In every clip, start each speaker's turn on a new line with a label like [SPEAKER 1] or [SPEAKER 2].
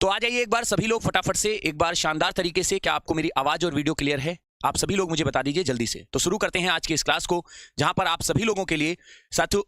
[SPEAKER 1] तो आ जाइए एक बार सभी लोग फटाफट से एक बार शानदार तरीके से। क्या आपको मेरी आवाज और वीडियो क्लियर है? आप सभी लोग मुझे बता दीजिए जल्दी से। तो शुरू करते हैं आज की इस क्लास को, जहां पर आप सभी लोगों के लिए साथियों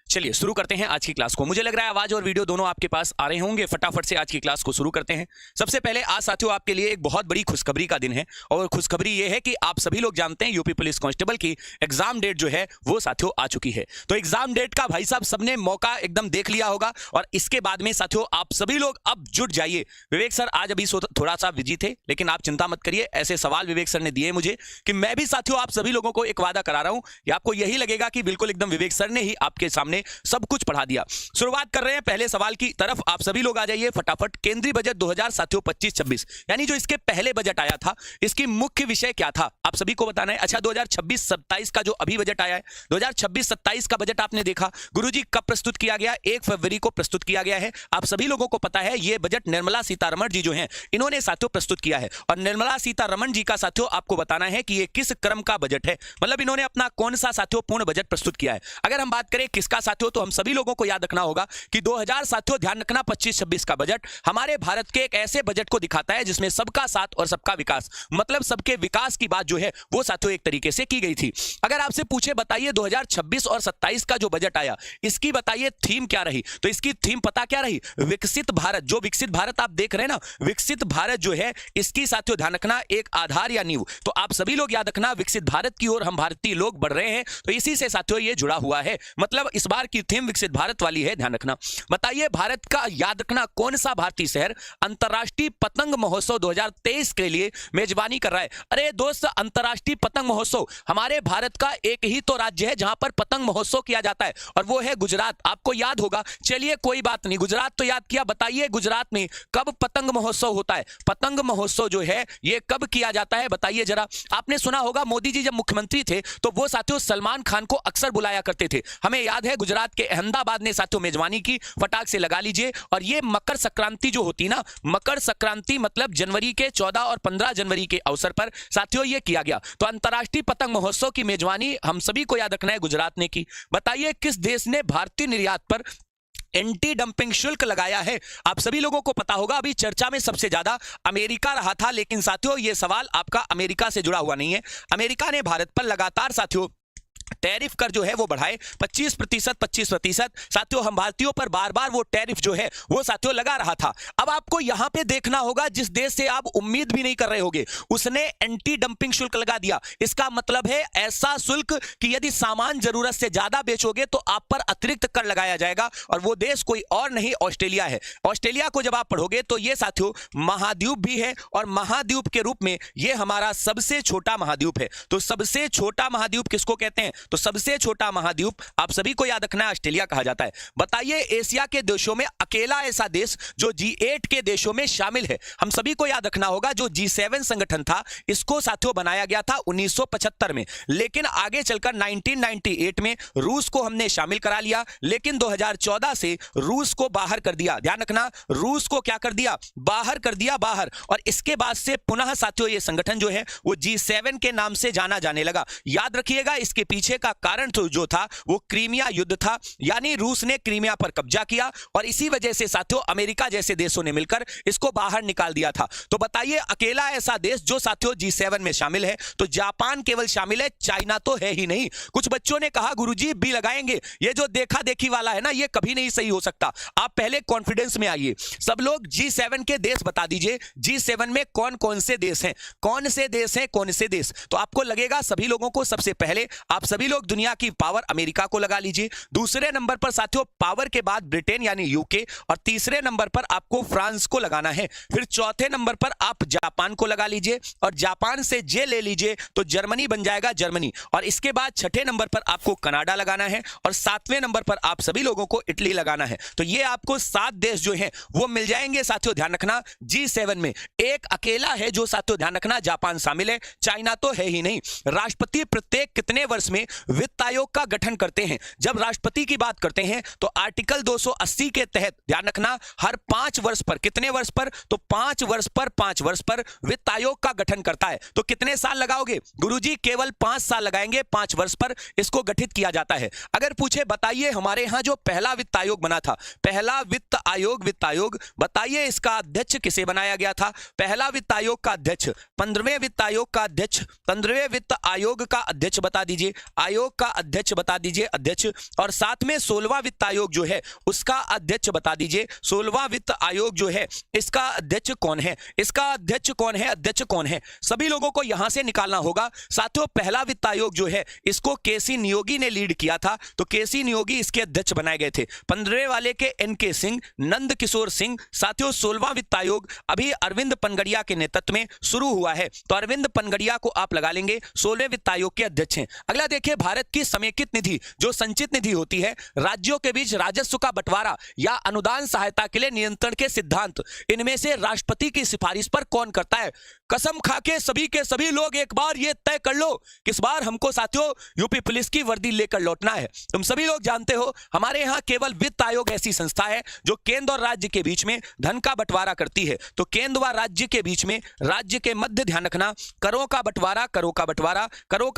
[SPEAKER 1] चलिए शुरू करते हैं आज की क्लास को। मुझे लग रहा है आवाज और वीडियो दोनों आपके पास आ रहे होंगे। फटाफट से आज की क्लास को शुरू करते हैं। सबसे पहले आज साथियों आपके लिए एक बहुत बड़ी खुशखबरी का दिन है, और खुशखबरी ये है कि आप सभी लोग जानते हैं यूपी पुलिस कांस्टेबल की एग्जाम डेट जो है वो साथियों आ चुकी है। तो एग्जाम डेट का भाई साहब सबने मौका एकदम देख लिया होगा, और इसके बाद में साथियों आप सभी लोग अब जुट जाइए। विवेक सर आज अभी थोड़ा सा बिजी थे, लेकिन आप चिंता मत करिए। ऐसे सवाल विवेक सर ने दिए मुझे कि मैं भी साथियों आप सभी लोगों को एक वादा करा रहा हूं कि आपको यही लगेगा कि बिल्कुल एकदम विवेक सर ने ही आपके सामने सब कुछ पढ़ा दिया। शुरुआत कर रहे हैं पहले सवाल की तरफ। आप सभी लोग आ जाइए फटाफट। केंद्रीय बजट 2025-26 यानी जो इसके पहले बजट आया था, इसकी मुख्य विषय क्या था आप सभी को बताना है। अच्छा, 2026-27 का जो अभी बजट आया है, 2026-27 का बजट आपने देखा गुरुजी कब प्रस्तुत किया गया? 1 फरवरी को प्रस्तुत किया गया है। आप सभी लोगों को पता है यह बजट निर्मला सीतारमण जी जो हैं इन्होंने साथियों प्रस्तुत किया है। और निर्मला सीतारमण जी का साथियों आपको बताना है कि यह किस क्रम का बजट है, मतलब इन्होंने अपना कौन सा साथियों पूर्ण बजट प्रस्तुत किया है। अगर हम बात करें किसका साथियों, तो हम सभी लोगों को याद रखना होगा कि 2000 साथियों ध्यान रखना 25-26 का बजट हमारे भारत के एक ऐसे बजट को दिखाता है जिसमें सबका साथ और सबका विकास, मतलब सबके विकास की बात जो है वो साथियों एक तरीके से की गई थी। अगर आपसे पूछे बताइए 2026 और 27 का जो बजट आया, इसकी बताइए थीम क्या रही, तो इसकी थीम पता क्या रही? विकसित भारत। जो विकसित भारत आप देख रहे हैं ना, विकसित भारत जो है इसकी साथियों ध्यान रखना एक आधार या नींव। तो आप सभी लोग याद रखना विकसित भारत की ओर हम भारतीय लोग बढ़ रहे हैं, तो इसी से साथियों ये जुड़ा हुआ है। मतलब इस बार की थीम विकसित भारत वाली है, ध्यान रखना। बताइए भारत का याद रखना कौन सा भारतीय शहर अंतरराष्ट्रीय पतंग महोत्सव 2023 के लिए मेजबानी कर रहा है? अरे दोस्त, अंतरराष्ट्रीय पतंग महोत्सव हमारे भारत का एक ही तो राज्य है जहां पर पतंग महोत्सव किया जाता है, और वो है गुजरात। आपको याद होगा, चलिए कोई बात नहीं, गुजरात तो याद किया। बताइए गुजरात में कब पतंग महोत्सव होता है? पतंग महोत्सव जो है ये कब किया जाता है बताइए जरा। आपने सुना होगा मोदी जी जब मुख्यमंत्री थे तो वो साथियों सलमान खान को अक्सर बुलाया करते थे। हमें याद है गुजरात के अहमदाबाद ने साथियों मेजबानी की। फटाक से लगा लीजिए। और ये मकर संक्रांति जो होती ना, मकर संक्रांति मतलब जनवरी के 14 और 15 जनवरी के अवसर पर साथियों ये किया गया। तो अंतरराष्ट्रीय पतंग महोत्सव की मेजबानी हम सभी को याद रखना है गुजरात ने की। बताइए किस देश ने भारतीय निर्यात पर एंटी डंपिंग शुल्क लगाया है? आप सभी लोगों को पता होगा अभी चर्चा में सबसे ज्यादा अमेरिका रहा था, लेकिन साथियों ये सवाल आपका अमेरिका से जुड़ा हुआ नहीं है। अमेरिका ने भारत पर लगातार साथियों टैरिफ कर जो है वो बढ़ाए 25%। साथियों हम भारतीयों पर बार बार वो टैरिफ जो है वो साथियों लगा रहा था। अब आपको यहां पे देखना होगा जिस देश से आप उम्मीद भी नहीं कर रहे होंगे उसने एंटी डंपिंग शुल्क लगा दिया। इसका मतलब है ऐसा शुल्क कि यदि सामान जरूरत से ज्यादा बेचोगे तो आप पर अतिरिक्त कर लगाया जाएगा, और वो देश कोई और नहीं ऑस्ट्रेलिया है। ऑस्ट्रेलिया को जब आप पढ़ोगे तो ये साथियों महाद्वीप भी है, और महाद्वीप के रूप में ये हमारा सबसे छोटा महाद्वीप है। तो सबसे छोटा महाद्वीप किसको कहते हैं? तो सबसे छोटा महाद्वीप आप सभी को याद रखना है ऑस्ट्रेलिया कहा जाता है। बताइए एशिया के देशों में अकेला ऐसा देश जो G8 के देशों में शामिल है। हम सभी को याद रखना होगा जो G7 संगठन था इसको साथियों बनाया गया था 1975 में, लेकिन आगे चलकर 1998 में रूस को हमने शामिल करा लिया, लेकिन 2014 से रूस को बाहर कर दिया। ध्यान रखना, रूस को क्या कर दिया? बाहर कर दिया, बाहर। और इसके बाद से पुनः साथियों ये संगठन जो है वो G7 के नाम से जाना जाने लगा। याद रखिएगा इसके पीछे का कारण तो जो था वो क्रीमिया युद्ध था, यानी रूस ने क्रीमिया पर कब्जा किया, और इसी वजह से साथियों अमेरिका जैसे देशों ने मिलकर इसको बाहर निकाल दिया था। तो बताइए अकेला ऐसा देश जो साथियों G7 में शामिल है, तो जापान केवल शामिल है, चाइना तो है ही नहीं। कुछ बच्चों ने कहा गुरुजी बी लगाएंगे, ये जो देखा देखी वाला है ना ये कभी नहीं सही हो सकता। आप पहले कॉन्फिडेंस में आइए। सब लोग G7 के देश बता दीजिए, G7 में कौन कौन से देश हैं, कौन से देश हैं, कौन से देश? तो आपको लगेगा सभी लोगों को सबसे पहले आप सभी लोग दुनिया की पावर अमेरिका को लगा लीजिए। दूसरे नंबर पर साथियों पावर के बाद ब्रिटेन यानी यूके, और तीसरे नंबर पर आपको फ्रांस को लगाना है। फिर चौथे नंबर पर आप जापान को लगा लीजिए, और जापान से जे ले लीजिए तो जर्मनी बन जाएगा जर्मनी। और इसके बाद छठे नंबर पर आपको कनाडा लगाना है, और सातवें नंबर पर आप सभी लोगों को इटली लगाना है। तो ये आपको 7 देश जो हैं वो मिल जाएंगे साथियों, ध्यान रखना G7 में। एक अकेला है जो साथियों ध्यान रखना जापान शामिल है, चाइना तो है ही नहीं। राष्ट्रपति प्रत्येक कितने वर्ष में वित्त आयोग का गठन करते हैं। जब राष्ट्रपति की बात करते हैं तो आर्टिकल 280 के तहत ध्यान रखना हर 5 वर्ष पर, कितने वर्ष पर, तो 5 वर्ष पर वित्त आयोग का गठन करता है। तो कितने साल लगाओगे गुरुजी? केवल 5 साल लगाएंगे, 5 वर्ष पर इसको गठित किया जाता है। अगर पूछे बताइए हमारे यहां जो पहला वित्त आयोग बना था, पहला वित्त आयोग बताइए इसका अध्यक्ष किसे बनाया गया था? पहला वित्त आयोग का अध्यक्ष, 15वें वित्त आयोग का अध्यक्ष, 15वें वित्त आयोग का अध्यक्ष बता दीजिए, आयोग का अध्यक्ष बता दीजिए, अध्यक्ष। और साथ में 16वां वित्त आयोग जो है उसका अध्यक्ष बता दीजिए, 16वां वित्त आयोग जो है इसका अध्यक्ष कौन है? इसका अध्यक्ष कौन है? अध्यक्ष कौन है? सभी लोगों को यहां से निकालना होगा। साथियों पहला वित्त आयोग जो है इसको केसी नियोगी ने लीड किया था, तो केसी नियोगी इसके अध्यक्ष बनाए गए थे। 15वें वाले के एनके सिंह, नंद किशोर सिंह। साथियों 16वां वित्त आयोग अभी अरविंद पनगड़िया के नेतृत्व में शुरू हुआ है, तो अरविंद पनगड़िया को आप लगा लेंगे, 16वें वित्त आयोग के अध्यक्ष हैं। अगला देखिए, भारत की समेकित निधि जो संचित निधि होती है, राज्यों के बीच राजस्व का बंटवारा या अनुदान सहायता के लिए नियंत्रण के सिद्धांत, इनमें से राष्ट्रपति की सिफारिश पर कौन करता है? कसम खा के सभी लोग एक बार ये तय कर लो कि इस बार हमको साथियों यूपी पुलिस की वर्दी लेकर लौटना है। तुम सभी लोग जानते हो हमारे यहां केवल वित्त आयोग ऐसी संस्था है जो केंद्र और राज्य के बीच में धन का बंटवारा करती है। तो केंद्र व राज्य के बीच में, राज्य के मध्य ध्यान रखना, करों का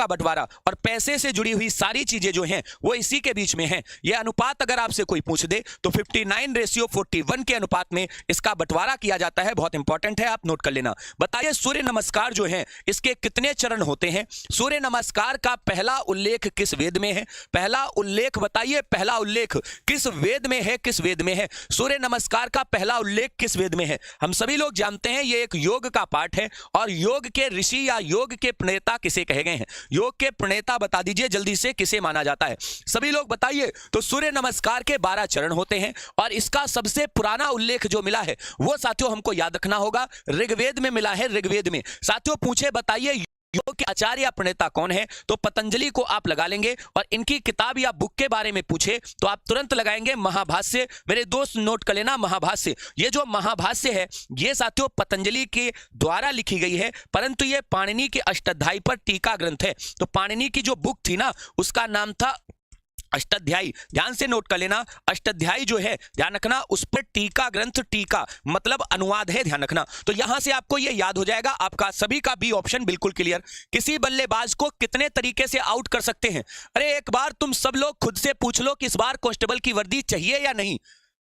[SPEAKER 1] बंटवारा और पैसे से जुड़ी हुई सारी चीजें जो हैं वो इसी के बीच में हैं। यह अनुपात अगर आपसे कोई पूछ दे तो 59:41 के अनुपात में इसका बंटवारा किया जाता है। बहुत इंपॉर्टेंट है, आप नोट कर लेना। बताइए सूर्य नमस्कार जो है इसके कितने चरण होते हैं? सूर्य नमस्कार का पहला उल्लेख किस वेद में है? पहला उल्लेख बताइए, पहला उल्लेख किस वेद में है? किस वेद में है सूर्य नमस्कार का पहला उल्लेख? किस वेद में है? हम सभी लोग जानते हैं ये एक योग का पाठ है और योग के ऋषि या योग के प्रणेता किसे कहे गए हैं? योग के प्रणेता बता दीजिए जल्दी से, किसे माना जाता है? सभी लोग बताइए। तो सूर्य नमस्कार के 12 चरण होते हैं और इसका सबसे पुराना उल्लेख जो मिला है वो साथियों हमको याद रखना होगा, ऋग्वेद में मिला है, ऋग्वेद में। साथियों पूछे बताइए योग के आचार्य या प्रणेता कौन है? तो पतंजलि को आप लगा लेंगे। और इनकी किताब या बुक के बारे में पूछे तो आप तुरंत लगाएंगे महाभाष्य। मेरे दोस्त नोट कर लेना, महाभाष्य। ये जो महाभाष्य है ये साथियों पतंजलि के द्वारा लिखी गई है, परंतु ये पाणिनि के अष्टाध्यायी पर टीका ग्रंथ है। तो पाणिनि की जो बुक थी ना उसका नाम था अष्टाध्यायी। ध्यान से नोट कर लेना, अष्टाध्यायी जो है ध्यान रखना उस पर टीका ग्रंथ, टीका मतलब अनुवाद है, ध्यान रखना। तो यहां से आपको ये याद हो जाएगा। आपका सभी का बी ऑप्शन बिल्कुल क्लियर। किसी बल्लेबाज को कितने तरीके से आउट कर सकते हैं? अरे एक बार तुम सब लोग खुद से पूछ लो कि इस बार कांस्टेबल की वर्दी चाहिए या नहीं।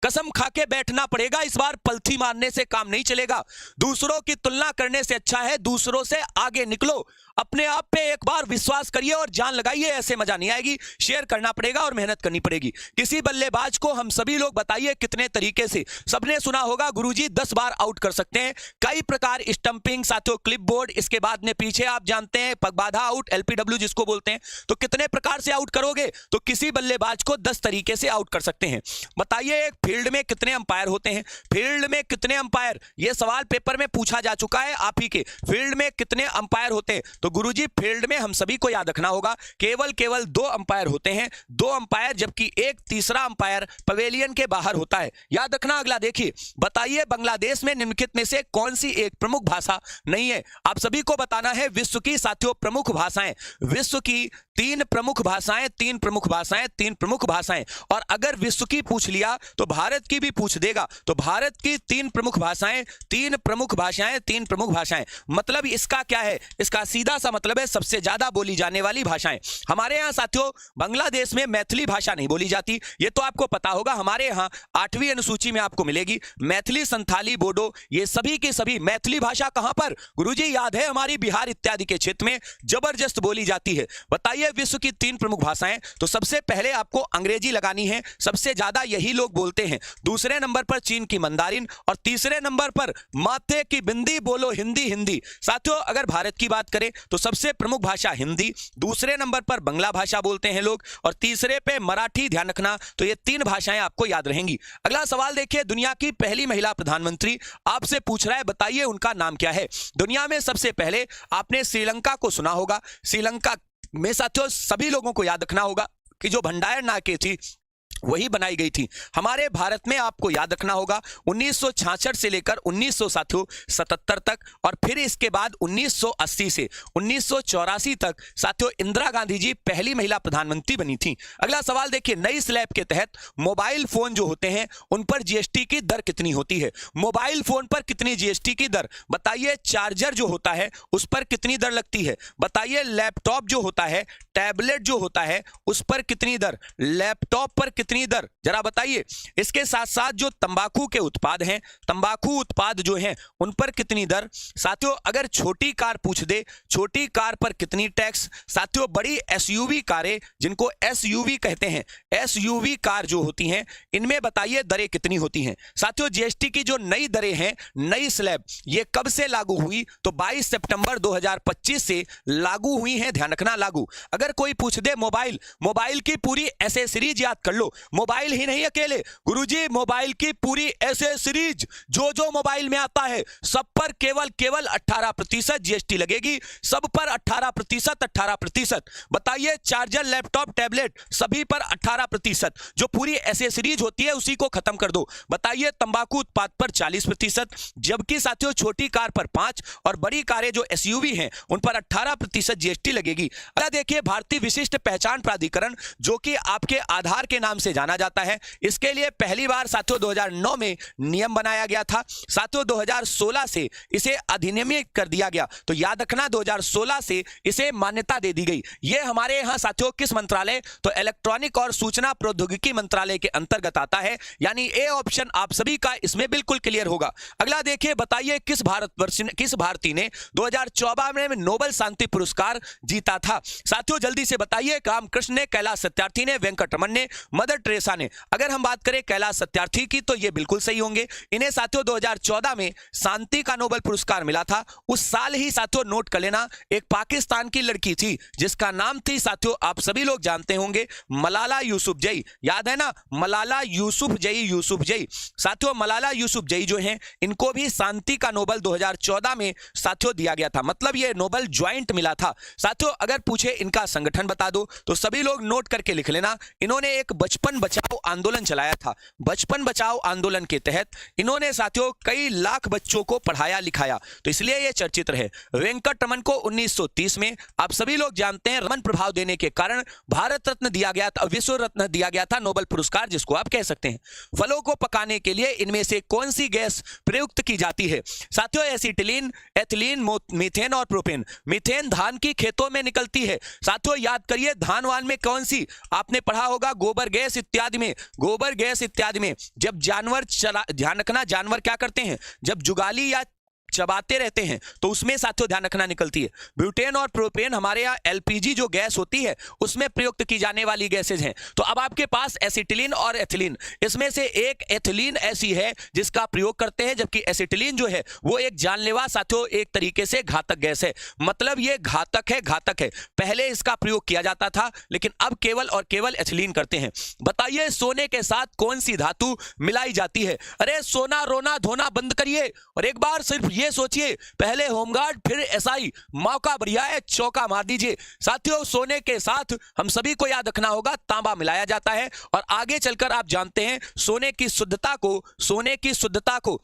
[SPEAKER 1] कसम खा के बैठना पड़ेगा, इस बार पलथी मारने से काम नहीं चलेगा। दूसरों की तुलना करने से अच्छा है दूसरों से आगे निकलो। अपने आप पे एक बार विश्वास करिए और जान लगाइए, ऐसे मजा नहीं आएगी। शेयर करना पड़ेगा और मेहनत करनी पड़ेगी। किसी बल्लेबाज को हम सभी लोग बताइए कितने तरीके से? सबने सुना होगा गुरुजी 10 बार आउट कर सकते हैं। कई प्रकार, स्टंपिंग साथियों, क्लिप बोर्ड, इसके बाद में पीछे आप जानते हैं पगबाधा आउट, LPW जिसको बोलते हैं। तो कितने प्रकार से आउट करोगे? तो किसी बल्लेबाज को 10 तरीके से आउट कर सकते हैं। बताइए एक फील्ड में कितने अंपायर होते हैं? फील्ड में कितने अंपायर? यह सवाल पेपर में पूछा जा चुका है आप ही के। फील्ड में कितने अंपायर होते हैं? तो गुरुजी फील्ड में हम सभी को याद रखना होगा केवल 2 अंपायर होते हैं, 2 अंपायर, जबकि एक तीसरा अंपायर पवेलियन के बाहर होता है। याद रखना। अगला देखिए, बताइए बांग्लादेश में निम्नलिखित में से कौन सी एक प्रमुख भाषा नहीं है? आप सभी को बताना है विश्व की साथियों प्रमुख भाषाएं, विश्व की 3 प्रमुख भाषाएं, 3 प्रमुख भाषाएं, 3 प्रमुख भाषाएं। और अगर विश्व की पूछ लिया तो भारत की भी पूछ देगा। तो भारत की 3 प्रमुख भाषाएं, 3 प्रमुख भाषाएं, 3 प्रमुख भाषाएं। मतलब इसका क्या है? इसका सीधा सा मतलब है सबसे ज्यादा बोली जाने वाली भाषाएं। हमारे यहां साथियों बांग्लादेश में मैथिली भाषा नहीं बोली जाती, ये तो आपको पता होगा। हमारे यहां 8वीं अनुसूची में आपको मिलेगी मैथिली, संथाली, बोडो, ये सभी के सभी मैथिली भाषा कहां पर? गुरुजी याद है हमारी बिहार इत्यादि के क्षेत्र में जबरदस्त बोली जाती है। बताइए विश्व की 3 प्रमुख भाषाएं। तो सबसे पहले आपको अंग्रेजी लगानी है, सबसे ज्यादा यही लोग बोलते हैं। दूसरे नंबर पर चीन की मंदारिन और तीसरे नंबर पर माथे की बिंदी बोलो हिंदी। हिंदी साथियों अगर भारत की बात करें तो सबसे प्रमुख भाषा हिंदी, दूसरे नंबर पर बंगला भाषा बोलते हैं लोग और तीसरे पे मराठी। ध्यान रखना। तो ये 3 भाषाएं आपको याद रहेंगी। अगला सवाल देखिए, दुनिया की पहली महिला प्रधानमंत्री आपसे पूछ रहा है, बताइए उनका नाम क्या है? दुनिया में सबसे पहले आपने श्रीलंका को सुना होगा। श्रीलंका में साथियों सभी लोगों को याद रखना होगा कि जो भंडार नायके थी वही बनाई गई थी। हमारे भारत में आपको याद रखना होगा 1966 से लेकर 1977 तक और फिर इसके बाद 1980 से 1984 तक साथियों इंदिरा गांधी जी पहली महिला प्रधानमंत्री बनी थी। अगला सवाल देखिए, नई स्लैब के तहत मोबाइल फोन जो होते हैं उन पर जीएसटी की दर कितनी होती है? मोबाइल फोन पर कितनी जीएसटी की दर बताइए? चार्जर जो होता है उस पर कितनी दर लगती है बताइए? लैपटॉप जो होता है, टैबलेट जो होता है उस पर कितनी दर? लैपटॉप पर कितनी दर जरा बताइए। इसके साथ साथ जो तंबाकू के उत्पाद हैं, तंबाकू उत्पाद जो हैं उन पर कितनी दर? साथियों अगर छोटी कार पूछ दे, छोटी कार पर कितनी टैक्स? साथियों बड़ी एसयूवी कारें जिनको एसयूवी कहते हैं, एसयूवी कार जो होती हैं इनमें बताइए दरें कितनी होती हैं? साथियों जीएसटी की जो नई दरें हैं, नई स्लैब, ये कब से लागू हुई? तो 22 सितंबर 2025 से लागू हुई हैं। ध्यान रखना, लागू। अगर कोई पूछ दे मोबाइल की पूरी एसेसरीज याद कर लो। मोबाइल ही नहीं अकेले गुरुजी, मोबाइल की पूरी एसेसरीज जो मोबाइल में आता है सब पर केवल 18% जीएसटी लगेगी। सब पर 18%। बताइए चार्जर, लैपटॉप, टैबलेट सभी पर 18%। जो पूरी एसेसरीज होती है उसी को खत्म कर दो। बताइए तंबाकू उत्पाद पर 40%, जबकि साथियों छोटी कार पर 5 और बड़ी कारें जो एसयूवी हैं उन पर 18% जीएसटी लगेगी। अगला देखिए, भारतीय विशिष्ट पहचान प्राधिकरण जो कि आपके आधार के नाम से जाना जाता है, इसके लिए पहली बार साथियों 2009 में नियम बनाया गया था। साथियों 2016 से इसे अधिनियमित कर दिया गया। तो याद रखना 2016 से इसे मान्यता दे दी गई। यह हमारे यहां साथियों किस मंत्रालय? तो इलेक्ट्रॉनिक और सूचना प्रौद्योगिकी मंत्रालय के अंतर्गत आता है, यानी ए ऑप्शन आप सभी का इसमें बिल्कुल क्लियर होगा। अगला देखिए, बताइए किस भारतीय ने 2014 में नोबेल शांति पुरस्कार जीता था? साथियों जल्दी से बताइए। रामकृष्ण ने, कैलाश सत्यार्थी ने, वेंकट रमन ने, मदर टेरेसा ने। अगर हम बात करें कैलाश सत्यार्थी की तो ये बिल्कुल सही होंगे। इन्हें साथियों 2014 में शांति का नोबेल पुरस्कार मिला था। उस साल ही साथियों नोट कर लेना, एक पाकिस्तान की लड़की थी जिसका नाम थी साथियों आप सभी लोग जानते होंगे मलाला यूसुफजई। याद है ना, मलाला यूसुफजई। साथियों मलाला यूसुफजई जो हैं इनको भी शांति का नोबेल 2014 में साथियों दिया गया था। मतलब ये नोबेल ज्वाइंट मिला था। साथियों अगर पूछे इनका संगठन बता दो तो सभी लोग नोट करके लिख लेना। इन्होंने एक बचपन बचाओ आंदोलन चलाया था। बचपन बचाओ आंदोलन के तहत इन्होंने साथियों कई लाख बच्चों को पढ़ाया लिखाया, तो इसलिए यह चर्चित रहे। वेंकट रमन को 1930 में आप सभी लोग जानते हैं रमन प्रभाव देने के कारण भारत रत्न दिया गया था, विश्व रत्न दिया गया था, नोबेल पुरस्कार जिसको आप कह सकते हैं। फलों को पकाने के लिए इनमें से कौन सी गैस प्रयुक्त की जाती है? साथियों एसिटिलीन, एथिलीन, मीथेन और प्रोपेन। मीथेन धान की खेतों में निकलती है। साथियों याद करिए धान वान में कौन सी? आपने पढ़ा होगा गोबर गैस इत्यादि में। जब जानवर ध्यान रखना, जानवर क्या करते हैं जब जुगाली या चबाते रहते हैं तो उसमें साथियों ध्यान रखना निकलती है। ब्यूटेन और प्रोपेन हमारे यहाँ एलपीजी जो गैस होती है उसमें प्रयुक्त की जाने वाली गैसेज हैं। तो अब आपके पास एसिटिलीन और एथिलीन, इसमें से एक एथिलीन ऐसी है जिसका प्रयोग करते हैं, जबकि एसिटिलीन जो है वो एक जानलेवा साथियों एक तरीके से घातक गैस है। मतलब ये घातक है। पहले इसका प्रयोग किया जाता था लेकिन अब केवल और केवल एथिलीन करते हैं। बताइए सोने के साथ कौन सी धातु मिलाई जाती है? अरे सोना रोना धोना बंद करिए और एक बार सिर्फ ये सोचिए, पहले होमगार्ड फिर एसआई, मौका बढ़िया है चौका मार दीजिए। साथियों सोने के साथ हम सभी को याद रखना होगा तांबा मिलाया जाता है और आगे चलकर आप जानते हैं सोने की शुद्धता को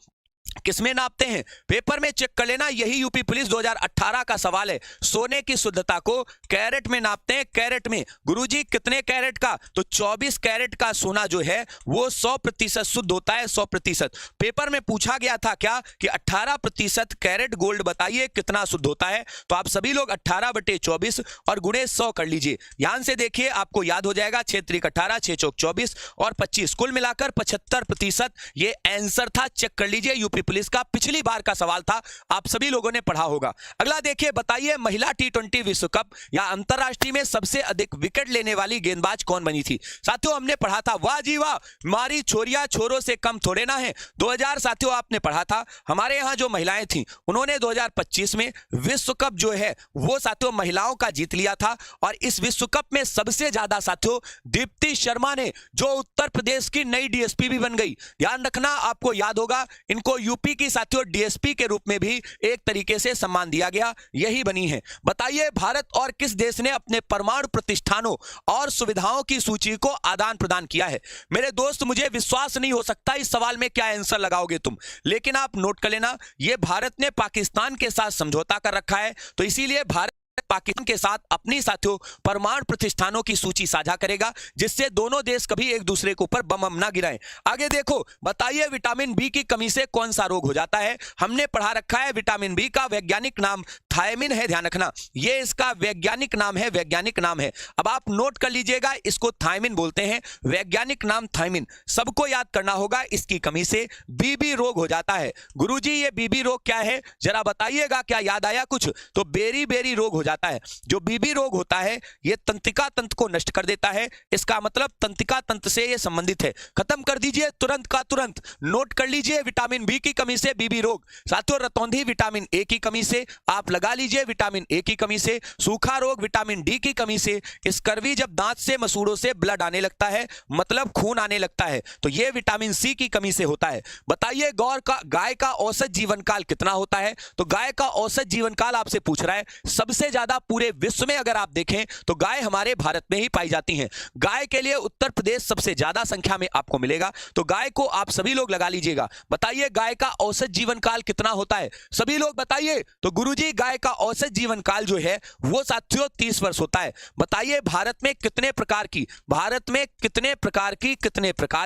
[SPEAKER 1] किसमें नापते हैं? पेपर में चेक कर लेना, यही यूपी पुलिस 2018 का सवाल है। सोने की शुद्धता को कैरेट में नापते हैं। कैरेट में गुरुजी कितने कैरेट का? तो 24 कैरेट का सोना जो है वो 100% शुद्ध होता है, 100%। पेपर में पूछा गया था क्या कि 18% कैरेट गोल्ड बताइए कितना शुद्ध होता है? तो आप सभी लोग 18/24 और गुणे 100 कर लीजिए। ध्यान से देखिए आपको याद हो जाएगा। 6 त्रिक 18, 6 चौक 24 और 25 कुल मिलाकर 75% ये आंसर था। चेक कर लीजिए, यूपी पुलिस का पिछली बार का सवाल था, आप सभी लोगों ने पढ़ा होगा। अगला देखिए, बताइए महिला T20 विश्व कप या अंतरराष्ट्रीय में सबसे अधिक विकेट लेने वाली गेंदबाज कौन बनी थी? साथियों हमने पढ़ा था, वाह जी वाह, मारी छोरिया छोरों से कम थोड़े ना है। 2000 साथियों आपने पढ़ा था, हमारे यहां जो महिलाएं थी उन्होंने 2025 में विश्व कप जो है वो साथियों महिलाओं का जीत लिया था। और इस विश्व कप में सबसे ज्यादा साथियों दीप्ति शर्मा ने, जो उत्तर प्रदेश की नई डीएसपी भी बन गई। ध्यान रखना, आपको याद होगा इनको यूपी की साथियों डीएसपी के रूप में भी एक तरीके से सम्मान दिया गया, यही बनी है। बताइए भारत और किस देश ने अपने परमाणु प्रतिष्ठानों और सुविधाओं की सूची को आदान प्रदान किया है? मेरे दोस्त, मुझे विश्वास नहीं हो सकता इस सवाल में क्या आंसर लगाओगे तुम, लेकिन आप नोट कर लेना, यह भारत ने पाकिस्तान के साथ समझौता कर रखा है, तो इसीलिए भारत पाकिस्तान के साथ अपनी साथियों परमाणु प्रतिष्ठानों की सूची साझा करेगा, जिससे दोनों देश कभी एक दूसरे के ऊपर बम ना गिराएं। आगे देखो, बताइए विटामिन बी की कमी से कौन सा रोग हो जाता है? हमने पढ़ा रखा है विटामिन बी का वैज्ञानिक नाम थायमिन है, ध्यान रखना, ये इसका वैज्ञानिक नाम है, वैज्ञानिक नाम है। अब आप नोट कर लीजिएगा, इसको थायमिन बोलते हैं, वैज्ञानिक नाम थायमिन। सबको याद करना होगा, इसकी कमी से बीबी रोग हो जाता है। गुरुजी ये बीबी रोग क्या है, जरा बताइएगा, क्या याद आया कुछ? तो बेरी बेरी रोग हो जाता है। जो बीबी रोग होता है यह तंत्रिका तंत्र को नष्ट कर देता है, इसका मतलब तंत्रिका तंत्र से यह संबंधित है। खत्म कर दीजिए तुरंत का तुरंत, नोट कर लीजिए विटामिन बी की कमी से बीबी रोग। साथियों रतौंधी विटामिन ए की कमी से, आप लगा लीजिए विटामिन ए की कमी से, सूखा रोग विटामिन डी की कमी से, स्कर्वी जब दांत से मसूड़ों से ब्लड आने लगता है, मतलब खून आने लगता है, तो यह विटामिन सी की कमी से होता है। बताइए गाय का औसत जीवन काल कितना होता है? तो गाय का औसत जीवन काल आपसे पूछ रहा है। सबसे ज्यादा पूरे विश्व में अगर आप देखें तो गाय हमारे भारत में ही पाई जाती हैं। गाय के लिए उत्तर प्रदेश सबसे ज्यादा संख्या में आपको मिलेगा, तो गाय को आप सभी लोग लगा लीजिएगा। बताइए गाय का औसत जीवन काल कितना होता है? सभी लोग बताइए। तो गुरुजी गाय का औसत जीवन काल जो है वो साथियों 30 वर्ष होता है। बताइए भारत में कितने प्रकार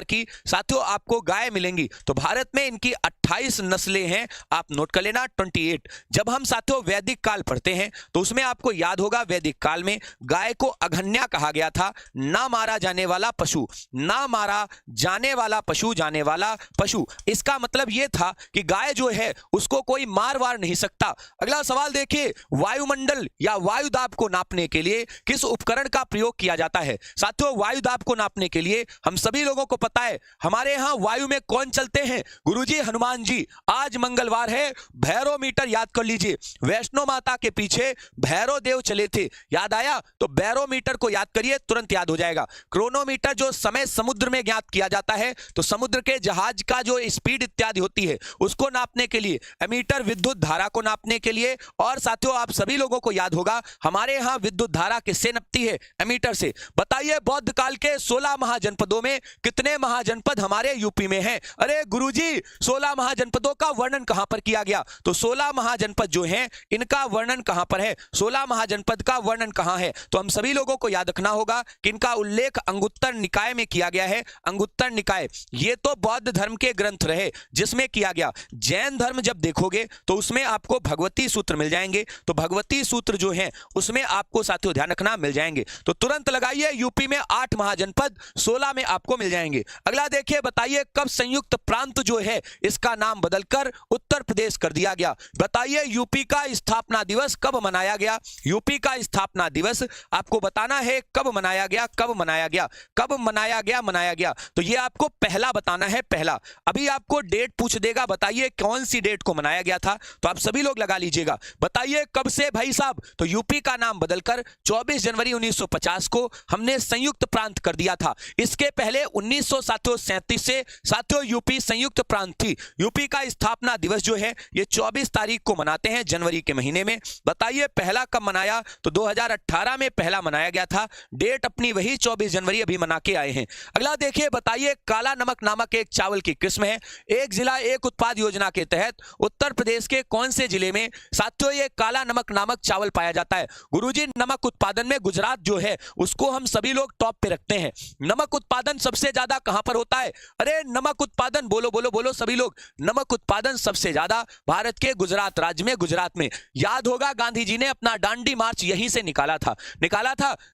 [SPEAKER 1] की साथियों आपको गाय मिलेंगी? तो भारत में इनकी 28 नस्लें हैं, आप नोट कर लेना 28। जब हम साथियों वैदिक काल पढ़ते हैं तो उसमें आपको याद होगा वैदिक काल में गाय को अघन्या कहा गया था, ना मारा जाने वाला पशु, ना मारा जाने वाला पशु, जाने वाला पशु। इसका मतलब यह था कि गाय जो है उसको कोई मार वार नहीं सकता। अगला सवाल देखिए, वायुमंडल या वायु दाब को नापने के लिए किस उपकरण का प्रयोग किया जाता है? साथियों वायु दाब को नापने के लिए हम सभी लोगों को पता है हमारे यहां वायु में कौन चलते हैं? गुरुजी हनुमान जी। आज मंगलवार है, बैरोमीटर याद कर लीजिए, वैष्णो माता के पीछे भैरव देव चले थे, याद आया? तो बैरोमीटर को याद करिए, तुरंत याद हो जाएगा। क्रोनोमीटर जो समय समुद्र में ज्ञात किया जाता है, तो समुद्र के जहाज का जो स्पीड इत्यादि होती है उसको नापने के लिए। एमीटर विद्युत धारा को नापने के लिए। और साथियों आप सभी लोगों को याद होगा हमारे यहां विद्युत धारा किससे नपती है? एमीटर से। बताइए बौद्ध काल के 16 महाजनपदों में कितने महाजनपद हमारे यूपी में हैं? अरे गुरुजी 16 महाजनपदों का वर्णन कहां पर किया गया? तो 16 महाजनपद जो हैं इनका वर्णन कहां पर है? 16 महाजनपद का वर्णन कहां है? तो हम सभी लोगों को याद रखना होगा कि इनका उल्लेख अंगुत्तर निकाय में किया गया है। अंगुत्तर निकाय ये तो बौद्ध धर्म के ग्रंथ रहे जिसमें किया गया। जैन धर्म जब देखोगे तो उसमें आपको भगवती सूत्र मिल जाएंगे, तो भगवती सूत्र जो है उसमें आपको साथियों ध्यान रखना मिल जाएंगे। तो तुरंत लगाइए, यूपी में 8 महाजनपद 16 में आपको मिल जाएंगे। अगला देखिए, बताइए कब संयुक्त प्रांत जो है इसका नाम बदलकर उत्तर प्रदेश कर दिया गया? बताइए यूपी का स्थापना दिवस कब मनाया गया? यूपी का स्थापना दिवस आपको बताना है कब मनाया गया, कब मनाया गया, कब मनाया गया। तो ये आपको पहला बताना है, पहला। अभी आपको डेट पूछ देगा, बताइए कौन सी डेट को मनाया गया था? तो आप सभी लोग लगा लीजिएगा। बताइए कब से भाई साहब? तो यूपी का नाम बदलकर 24 जनवरी 1950 को हमने संयुक्त प्रांत कर दिया था। इसके पहले 1937 से साथियों यूपी संयुक्त प्रांत थी। यूपी का स्थापना दिवस जो है ये 24 तारीख को मनाते हैं जनवरी के महीने में। बताइए पहला कब मनाया? तो 2018 में पहला मनाया गया था। डेट अपनी वही 24 जनवरी अभी मना के आए हैं। अगला देखिए, बताइए काला नमक नामक एक चावल की किस्म है, एक जिला एक उत्पाद योजना के तहत उत्तर प्रदेश के कौन से जिले में साथियों ये काला नमक नामक चावल पाया जाता है? गुरुजी नमक उत्पादन में गुजरात जो है उसको हम सभी लोग टॉप पे रखते हैं। नमक उत्पादन सबसे ज्यादा कहां पर होता है? अरे नमक उत्पादन बोलो बोलो बोलो सभी लोग। नमक उत्पादन सबसे ज्यादा भारत के गुजरात राज्य में, गुजरात में। याद होगा गांधी जी ने अपना दांडी मार्च यहीं से निकाला था।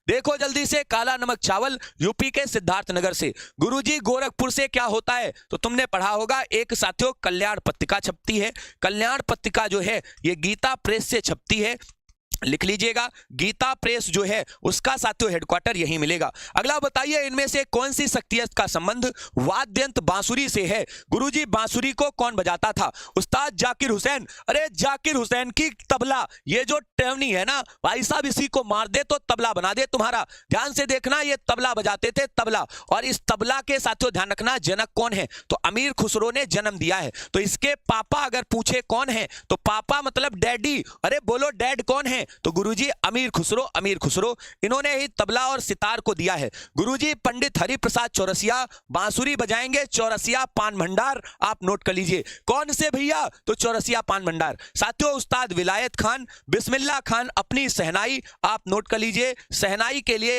[SPEAKER 1] देखो जल्दी से, काला नमक चावल यूपी के सिद्धार्थनगर से। गुरुजी गोरखपुर से क्या होता है? तो तुमने पढ़ा होगा एक साथियों कल्याण पत्रिका छपती है। कल्याण पत्रिका जो है ये गीता प्रेस से छपती है। लिख लीजिएगा, गीता प्रेस जो है उसका साथियों हेडक्वार्टर यहीं मिलेगा। अगला बताइए, इनमें से कौन सी शक्तियत का संबंध वाद्यंत बांसुरी से है? गुरुजी बांसुरी को कौन बजाता था? उस्ताद जाकिर हुसैन। अरे जाकिर हुसैन की तबला, ये जो टर्नी है ना भाई साहब, इसी को मार दे तो तबला बना दे तुम्हारा। ध्यान से देखना, ये तबला बजाते थे, तबला। और इस तबला के साथियों ध्यान रखना, जनक कौन है? तो अमीर खुसरो ने जन्म दिया है। तो इसके पापा अगर पूछे कौन है, तो पापा मतलब डैडी। अरे बोलो डैड कौन है? तो गुरुजी अमीर खुसरो, अमीर खुसरो, इन्होंने ही तबला और सितार को दिया है। गुरुजी पंडित हरिप्रसाद चौरसिया बांसुरी बजाएंगे, चौरसिया पान भंडार, आप नोट कर लीजिए। कौन से भैया? तो चौरसिया पान भंडार। साथियों उस्ताद विलायत खान, बिस्मिल्लाह खान अपनी सहनाई, आप नोट कर लीजिए। सहनाई के लिए